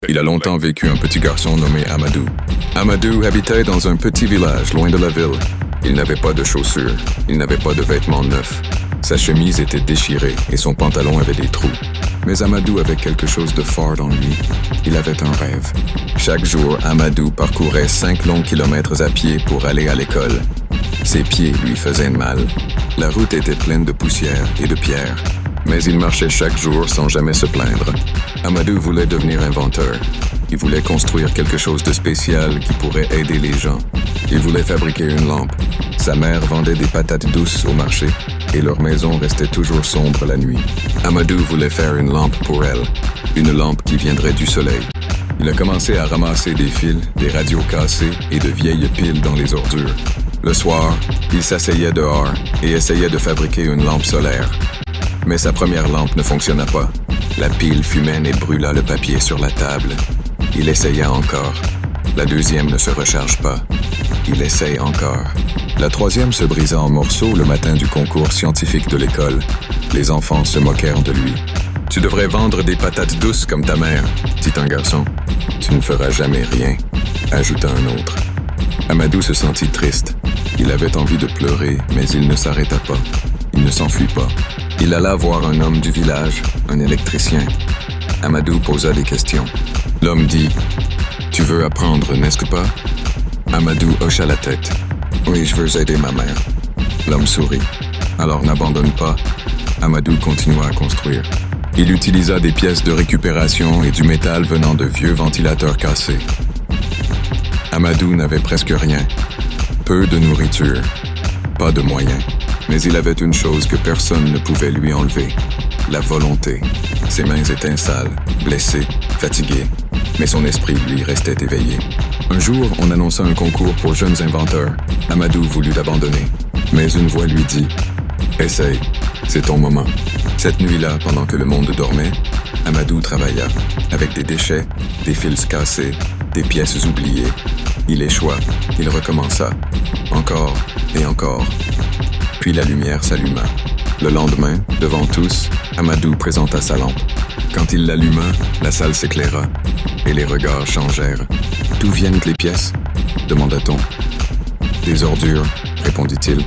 Il a longtemps vécu un petit garçon nommé Amadou. Amadou habitait dans un petit village loin de la ville. Il n'avait pas de chaussures, il n'avait pas de vêtements neufs. Sa chemise était déchirée et son pantalon avait des trous. Mais Amadou avait quelque chose de fort en lui. Il avait un rêve. Chaque jour, Amadou parcourait 5 longs kilomètres à pied pour aller à l'école. Ses pieds lui faisaient mal. La route était pleine de poussière et de pierres. Mais il marchait chaque jour sans jamais se plaindre. Amadou voulait devenir inventeur. Il voulait construire quelque chose de spécial qui pourrait aider les gens. Il voulait fabriquer une lampe. Sa mère vendait des patates douces au marché et leur maison restait toujours sombre la nuit. Amadou voulait faire une lampe pour elle, une lampe qui viendrait du soleil. Il a commencé à ramasser des fils, des radios cassées et de vieilles piles dans les ordures. Le soir, il s'asseyait dehors et essayait de fabriquer une lampe solaire. Mais sa première lampe ne fonctionna pas. La pile fumait et brûla le papier sur la table. Il essaya encore. La deuxième ne se recharge pas. Il essaye encore. La troisième se brisa en morceaux le matin du concours scientifique de l'école. Les enfants se moquèrent de lui. « Tu devrais vendre des patates douces comme ta mère, » dit un garçon. « Tu ne feras jamais rien, » ajouta un autre. Amadou se sentit triste. Il avait envie de pleurer, mais il ne s'arrêta pas. Il ne s'enfuit pas. Il alla voir un homme du village, un électricien. Amadou posa des questions. L'homme dit « Tu veux apprendre, n'est-ce pas ?» Amadou hocha la tête. « Oui, je veux aider ma mère. » L'homme sourit. « Alors n'abandonne pas. » Amadou continua à construire. Il utilisa des pièces de récupération et du métal venant de vieux ventilateurs cassés. Amadou n'avait presque rien. Peu de nourriture. Pas de moyens. Mais il avait une chose que personne ne pouvait lui enlever. La volonté. Ses mains étaient sales, blessées, fatiguées. Mais son esprit, lui, restait éveillé. Un jour, on annonça un concours pour jeunes inventeurs. Amadou voulut abandonner. Mais une voix lui dit « Essaye, c'est ton moment. » Cette nuit-là, pendant que le monde dormait, Amadou travailla. Avec des déchets, des fils cassés, des pièces oubliées. Il échoua, il recommença. Encore et encore. Puis la lumière s'alluma. Le lendemain, devant tous, Amadou présenta sa lampe. Quand il l'alluma, la salle s'éclaira et les regards changèrent. « D'où viennent les pièces ?» demanda-t-on. « Des ordures » répondit-il.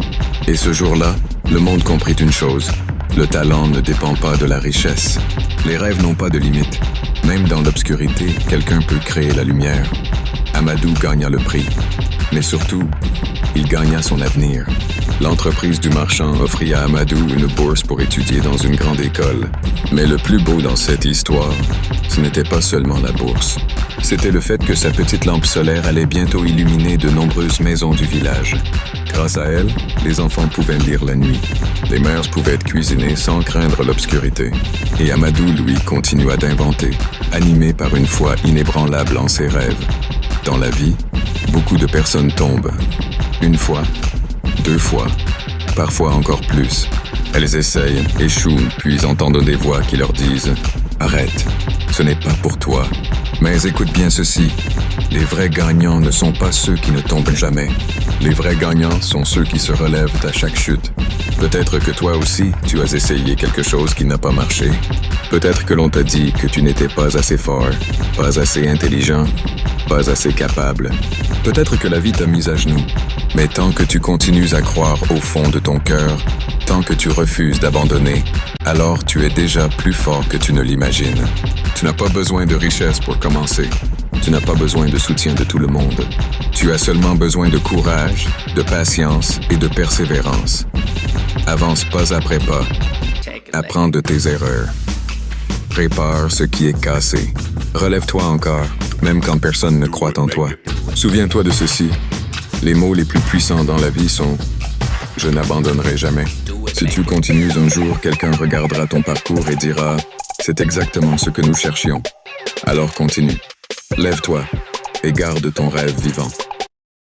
Et ce jour-là, le monde comprit une chose. Le talent ne dépend pas de la richesse. Les rêves n'ont pas de limite. Même dans l'obscurité, quelqu'un peut créer la lumière. Amadou gagna le prix. Mais surtout, il gagna son avenir. L'entreprise du marchand offrit à Amadou une bourse pour étudier dans une grande école. Mais le plus beau dans cette histoire, ce n'était pas seulement la bourse. C'était le fait que sa petite lampe solaire allait bientôt illuminer de nombreuses maisons du village. Grâce à elle, les enfants pouvaient lire la nuit. Les mères pouvaient cuisiner sans craindre l'obscurité. Et Amadou, lui, continua d'inventer, animé par une foi inébranlable en ses rêves. Dans la vie, beaucoup de personnes tombent. Une fois, 2 fois, parfois encore plus. Elles essayent, échouent, puis entendent des voix qui leur disent « Arrête, ce n'est pas pour toi. » Mais écoute bien ceci, les vrais gagnants ne sont pas ceux qui ne tombent jamais. Les vrais gagnants sont ceux qui se relèvent à chaque chute. Peut-être que toi aussi, tu as essayé quelque chose qui n'a pas marché. Peut-être que l'on t'a dit que tu n'étais pas assez fort, pas assez intelligent, pas assez capable. Peut-être que la vie t'a mis à genoux. Mais tant que tu continues à croire au fond de ton cœur, tant que tu refuses d'abandonner, alors tu es déjà plus fort que tu ne l'imagines. Tu n'as pas besoin de richesse pour commencer. Tu n'as pas besoin de soutien de tout le monde. Tu as seulement besoin de courage, de patience et de persévérance. Avance pas après pas. Apprends de tes erreurs. Répare ce qui est cassé. Relève-toi encore, même quand personne ne croit en toi. Souviens-toi de ceci. Les mots les plus puissants dans la vie sont « Je n'abandonnerai jamais ». Si tu continues un jour, quelqu'un regardera ton parcours et dira « C'est exactement ce que nous cherchions ». Alors continue. Lève-toi et garde ton rêve vivant.